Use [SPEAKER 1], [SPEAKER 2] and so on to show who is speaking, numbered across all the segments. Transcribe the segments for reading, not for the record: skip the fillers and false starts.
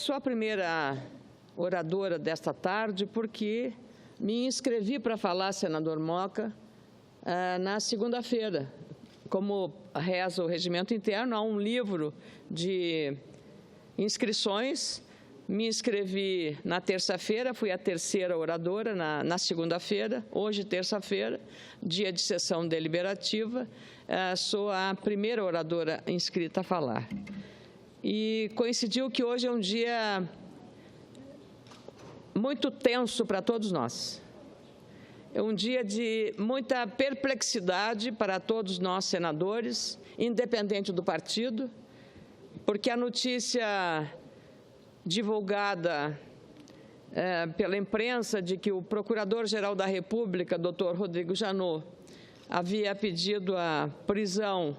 [SPEAKER 1] Sou a primeira oradora desta tarde porque me inscrevi para falar, senador Moca, na segunda-feira. Como reza o regimento interno, há um livro de inscrições. Me inscrevi na terça-feira, fui a terceira oradora na segunda-feira. Hoje, terça-feira, dia de sessão deliberativa, sou a primeira oradora inscrita a falar. E coincidiu que hoje é um dia muito tenso para todos nós. É um dia de muita perplexidade para todos nós, senadores, independente do partido, porque a notícia divulgada pela imprensa de que o Procurador-Geral da República, Dr. Rodrigo Janot, havia pedido a prisão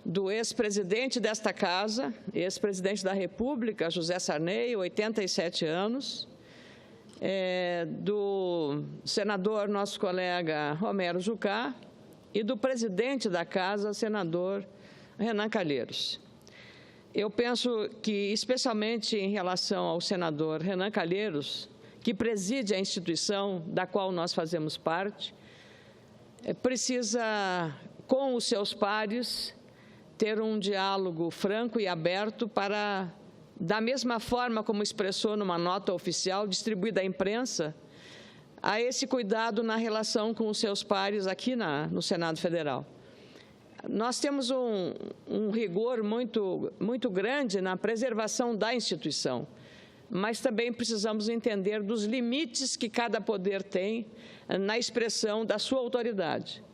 [SPEAKER 1] do ex-presidente desta Casa, ex-presidente da República, José Sarney, 87 anos, do senador, nosso colega Romero Jucá, e do presidente da Casa, senador Renan Calheiros. Eu penso que, especialmente em relação ao senador Renan Calheiros, que preside a instituição da qual nós fazemos parte, precisa, com os seus pares, ter um diálogo franco e aberto para, da mesma forma como expressou numa nota oficial distribuída à imprensa, a esse cuidado na relação com os seus pares aqui no Senado Federal. Nós temos um rigor muito grande na preservação da instituição, mas também precisamos entender dos limites que cada poder tem na expressão da sua autoridade.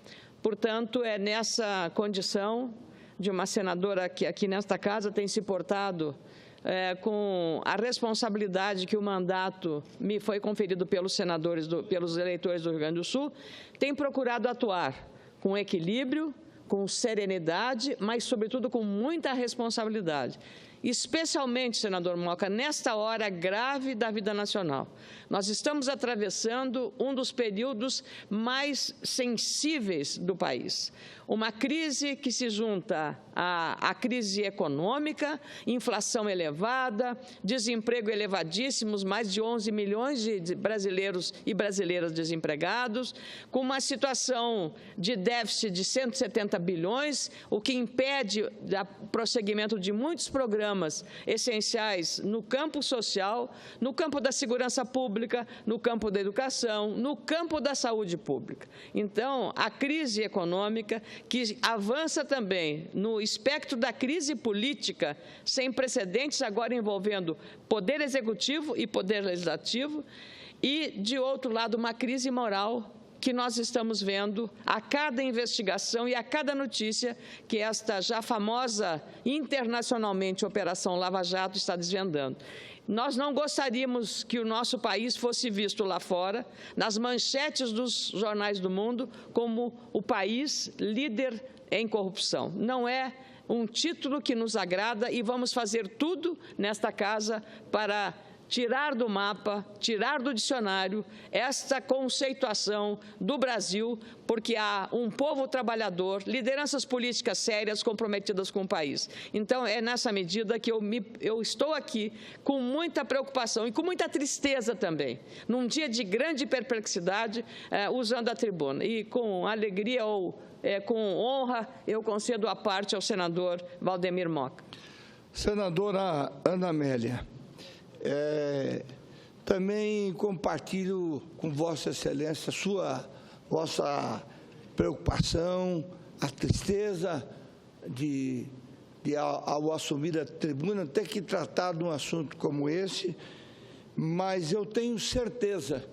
[SPEAKER 1] Portanto, é nessa condição de uma senadora que aqui nesta Casa tem se portado com a responsabilidade que o mandato me foi conferido pelos senadores, pelos eleitores do Rio Grande do Sul, tem procurado atuar com equilíbrio, com serenidade, mas, sobretudo, com muita responsabilidade. Especialmente, senador Moca, nesta hora grave da vida nacional. Nós estamos atravessando um dos períodos mais sensíveis do país. Uma crise que se junta à crise econômica, inflação elevada, desemprego elevadíssimos, mais de 11 milhões de brasileiros e brasileiras desempregados, com uma situação de déficit de 170 bilhões, o que impede o prosseguimento de muitos programas essenciais no campo social, no campo da segurança pública, no campo da educação, no campo da saúde pública. Então, a crise econômica, que avança também no espectro da crise política, sem precedentes, agora envolvendo poder executivo e poder legislativo, e, de outro lado, uma crise moral que nós estamos vendo a cada investigação e a cada notícia que esta já famosa internacionalmente Operação Lava Jato está desvendando. Nós não gostaríamos que o nosso país fosse visto lá fora, nas manchetes dos jornais do mundo, como o país líder em corrupção. Não é um título que nos agrada e vamos fazer tudo nesta Casa para tirar do mapa, tirar do dicionário esta conceituação do Brasil, porque há um povo trabalhador, lideranças políticas sérias comprometidas com o país. Então, é nessa medida que eu estou aqui com muita preocupação e com muita tristeza também, num dia de grande perplexidade, usando a tribuna. E com alegria ou com honra, eu concedo a parte ao senador Valdemir Moca.
[SPEAKER 2] Senadora Ana Amélia, também compartilho com Vossa Excelência vossa preocupação, a tristeza ao assumir a tribuna, ter que tratar de um assunto como esse, mas eu tenho certeza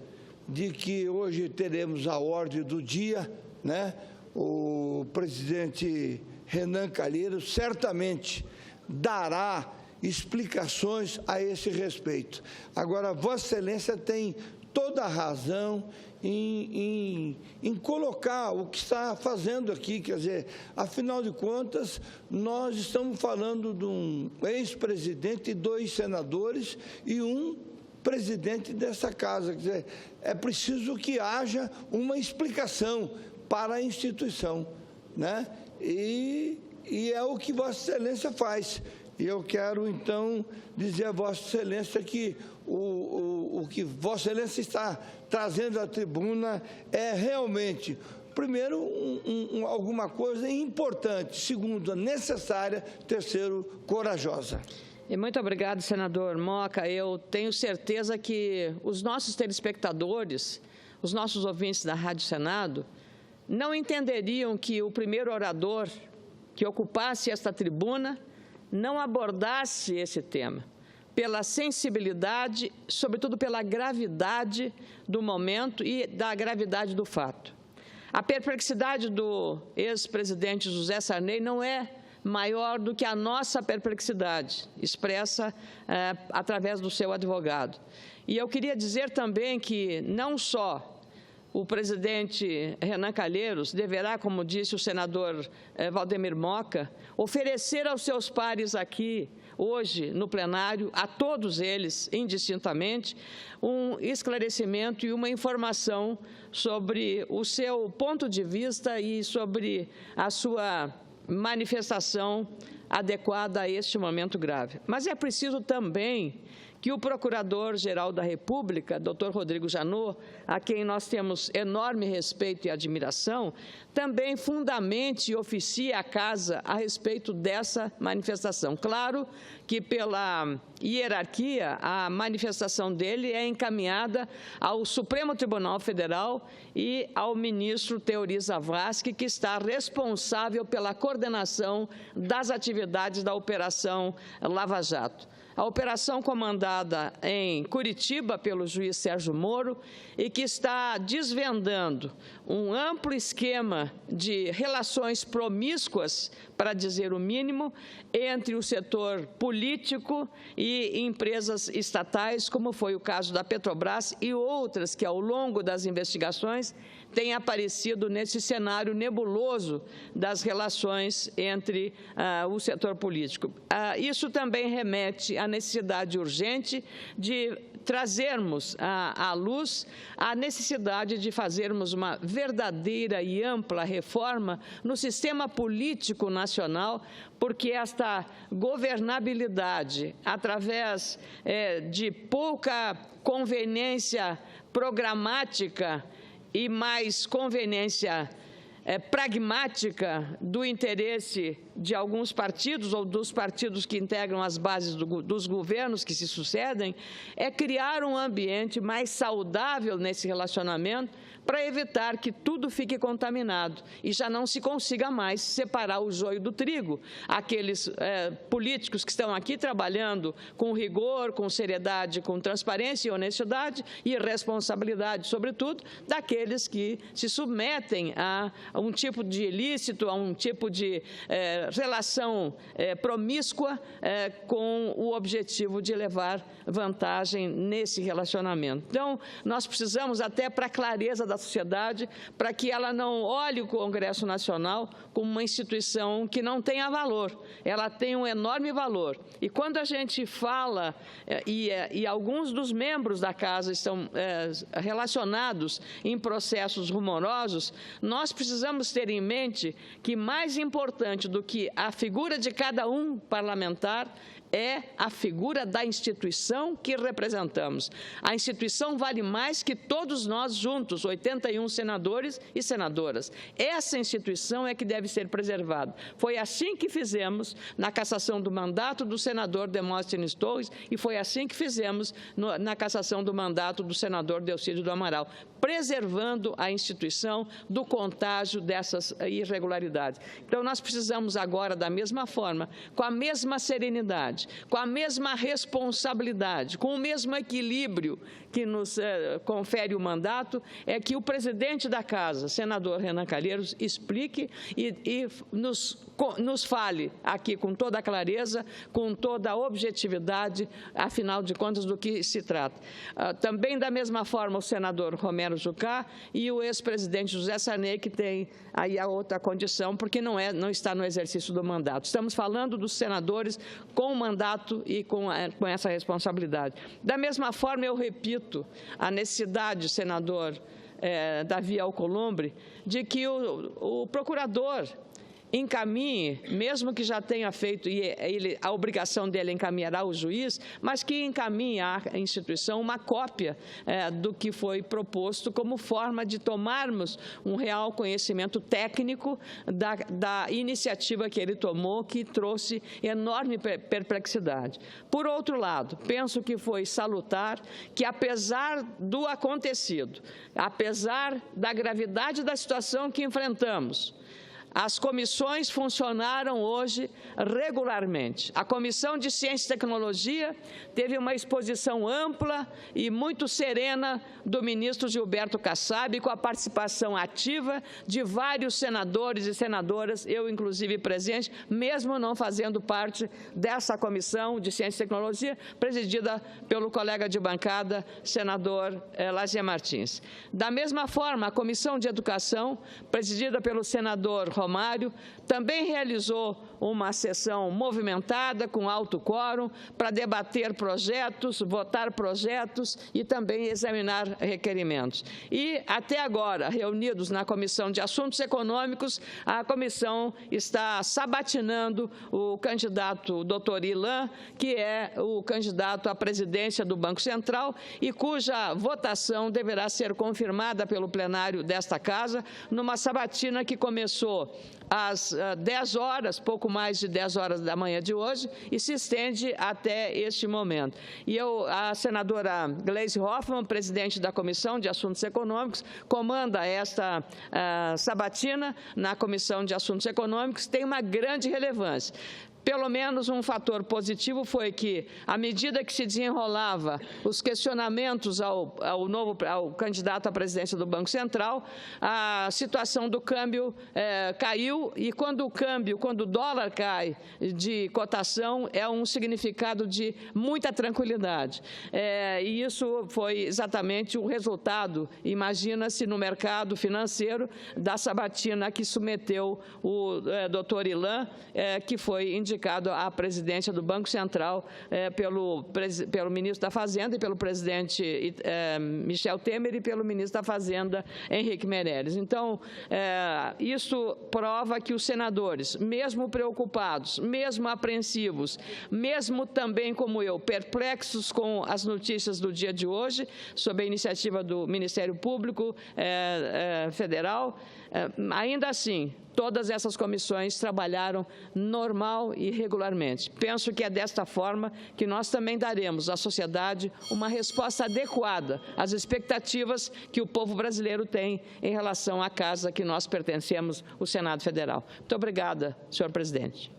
[SPEAKER 2] de que hoje teremos a ordem do dia, né? O presidente Renan Calheiros certamente dará explicações a esse respeito. Agora, Vossa Excelência tem toda a razão em colocar o que está fazendo aqui, quer dizer, afinal de contas, nós estamos falando de um ex-presidente, 2 senadores e um presidente dessa Casa. Quer dizer, é preciso que haja uma explicação para a instituição, né? E é o que Vossa Excelência faz. E eu quero, então, dizer a Vossa Excelência que o que Vossa Excelência está trazendo à tribuna é realmente, primeiro, alguma coisa importante, segundo, necessária, terceiro, corajosa.
[SPEAKER 1] E muito obrigado, senador Moca. Eu tenho certeza que os nossos telespectadores, os nossos ouvintes da Rádio Senado, não entenderiam que o primeiro orador que ocupasse esta tribuna não abordasse esse tema, pela sensibilidade, sobretudo pela gravidade do momento e da gravidade do fato. A perplexidade do ex-presidente José Sarney não é maior do que a nossa perplexidade, expressa através do seu advogado. E eu queria dizer também que não só o presidente Renan Calheiros deverá, como disse o senador Valdemir Moca, oferecer aos seus pares aqui, hoje, no plenário, a todos eles, indistintamente, um esclarecimento e uma informação sobre o seu ponto de vista e sobre a sua manifestação adequada a este momento grave. Mas é preciso também que o Procurador-Geral da República, Dr. Rodrigo Janot, a quem nós temos enorme respeito e admiração, também fundamente e oficie a Casa a respeito dessa manifestação. Claro que, pela hierarquia, a manifestação dele é encaminhada ao Supremo Tribunal Federal e ao ministro Teori Zavascki, que está responsável pela coordenação das atividades da Operação Lava Jato. A operação comandada em Curitiba pelo juiz Sérgio Moro e que está desvendando um amplo esquema de relações promíscuas, para dizer o mínimo, entre o setor político e empresas estatais, como foi o caso da Petrobras e outras que, ao longo das investigações, têm aparecido nesse cenário nebuloso das relações entre o setor político. Isso também remete à necessidade urgente de trazermos à luz a necessidade de fazermos uma verdadeira e ampla reforma no sistema político nacional, porque esta governabilidade, através de pouca conveniência programática e mais conveniência pragmática do interesse de alguns partidos ou dos partidos que integram as bases dos governos que se sucedem, é criar um ambiente mais saudável nesse relacionamento para evitar que tudo fique contaminado e já não se consiga mais separar o joio do trigo. Aqueles políticos que estão aqui trabalhando com rigor, com seriedade, com transparência e honestidade e responsabilidade, sobretudo, daqueles que se submetem a um tipo de ilícito, a um tipo de relação promíscua com o objetivo de levar vantagem nesse relacionamento. Então, nós precisamos, até para a clareza da sociedade, para que ela não olhe o Congresso Nacional como uma instituição que não tenha valor. Ela tem um enorme valor. E quando a gente fala, e alguns dos membros da Casa estão relacionados em processos rumorosos, nós precisamos ter em mente que mais importante do que a figura de cada um parlamentar é a figura da instituição que representamos. A instituição vale mais que todos nós juntos, 81 senadores e senadoras. Essa instituição é que deve ser preservada. Foi assim que fizemos na cassação do mandato do senador Demóstenes Torres e foi assim que fizemos na cassação do mandato do senador Delcídio do Amaral, preservando a instituição do contágio dessas irregularidades. Então, nós precisamos agora, da mesma forma, com a mesma serenidade, com a mesma responsabilidade, com o mesmo equilíbrio que nos confere o mandato, é que o presidente da Casa, senador Renan Calheiros, explique e nos fale aqui com toda a clareza, com toda a objetividade, afinal de contas, do que se trata. Também, da mesma forma, o senador Romero Jucá e o ex-presidente José Sarney, que tem aí a outra condição, porque não está no exercício do mandato. Estamos falando dos senadores com o mandato e com essa responsabilidade. Da mesma forma, eu repito a necessidade, senador Davi Alcolumbre, de que o procurador encaminhe, mesmo que já tenha feito, e a obrigação dele encaminhará ao juiz, mas que encaminhe à instituição uma cópia do que foi proposto como forma de tomarmos um real conhecimento técnico da iniciativa que ele tomou, que trouxe enorme perplexidade. Por outro lado, penso que foi salutar que, apesar do acontecido, apesar da gravidade da situação que enfrentamos, as comissões funcionaram hoje regularmente. A Comissão de Ciência e Tecnologia teve uma exposição ampla e muito serena do ministro Gilberto Kassab, com a participação ativa de vários senadores e senadoras, eu inclusive presente, mesmo não fazendo parte dessa Comissão de Ciência e Tecnologia, presidida pelo colega de bancada, senador Lazier Martins. Da mesma forma, a Comissão de Educação, presidida pelo senador Romário, também realizou uma sessão movimentada, com alto quórum, para debater projetos, votar projetos e também examinar requerimentos. E, até agora, reunidos na Comissão de Assuntos Econômicos, a comissão está sabatinando o candidato Dr. Ilan, que é o candidato à presidência do Banco Central e cuja votação deverá ser confirmada pelo plenário desta Casa, numa sabatina que começou às 10 horas, pouco mais de 10 horas da manhã de hoje, e se estende até este momento. E a senadora Gleisi Hoffmann, presidente da Comissão de Assuntos Econômicos, comanda esta sabatina na Comissão de Assuntos Econômicos, tem uma grande relevância. Pelo menos um fator positivo foi que, à medida que se desenrolava os questionamentos ao candidato à presidência do Banco Central, a situação do câmbio caiu, e quando o dólar cai de cotação, é um significado de muita tranquilidade. E isso foi exatamente o resultado, imagina-se, no mercado financeiro, da sabatina que submeteu o doutor Ilan, que foi indicado à presidência do Banco Central pelo ministro da Fazenda e pelo presidente Michel Temer e pelo ministro da Fazenda, Henrique Meirelles. Então, isso prova que os senadores, mesmo preocupados, mesmo apreensivos, mesmo também, como eu, perplexos com as notícias do dia de hoje, sob a iniciativa do Ministério Público Federal, ainda assim, todas essas comissões trabalharam normal e regularmente. Penso que é desta forma que nós também daremos à sociedade uma resposta adequada às expectativas que o povo brasileiro tem em relação à casa que nós pertencemos, o Senado Federal. Muito obrigada, senhor presidente.